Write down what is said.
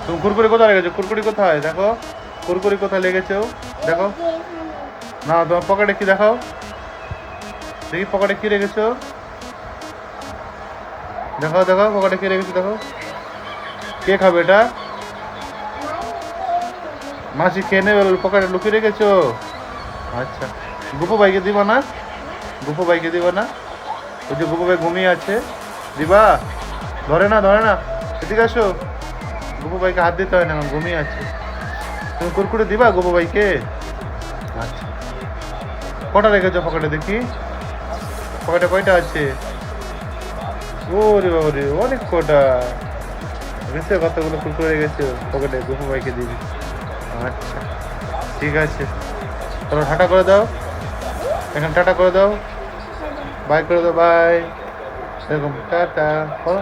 তুমি কুরকুরি কোথায় লেগেছো? কুরকুরি কোথায় দেখো, কুরকুরি কোথায় লেগেছো দেখো। না তোমার পকেটে কি দেখাও দেখি, পকেটে কি রেখেছো দেখাও, দেখাও পকেটে কি রেখেছো দেখো। কে খাবে এটা? মাসি খেয়ে নেবে, পকেটে লুকিয়ে রেখেছো। আচ্ছা, গুপু ভাইকে দিবা না? গুপু ভাইকে দিবা না? ওই যে গুপু ভাই ঘুমিয়ে আছে, দিবা? ধরে না, ধরে না, এদিকে আসো। গুপু ভাইকে হাত দিতে হয় না, এখন ঘুমিয়ে আছে। তুমি কুরকুরে দিবা গুপু ভাইকে? আচ্ছা, কটা রেখেছো পকেটে দেখি, পকেটে কয়টা আছে? ওরে বাবারে, অনেক কটা গেছে, কতগুলো কুরকুরে গেছে পকেটে, গুপু ভাইকে দিবি। আচ্ছা ঠিক আছে, চলো টাটা করে দাও, এখানে টাটা করে দাও, বাই করে দাও, বাই, এরকম টাটা বলো।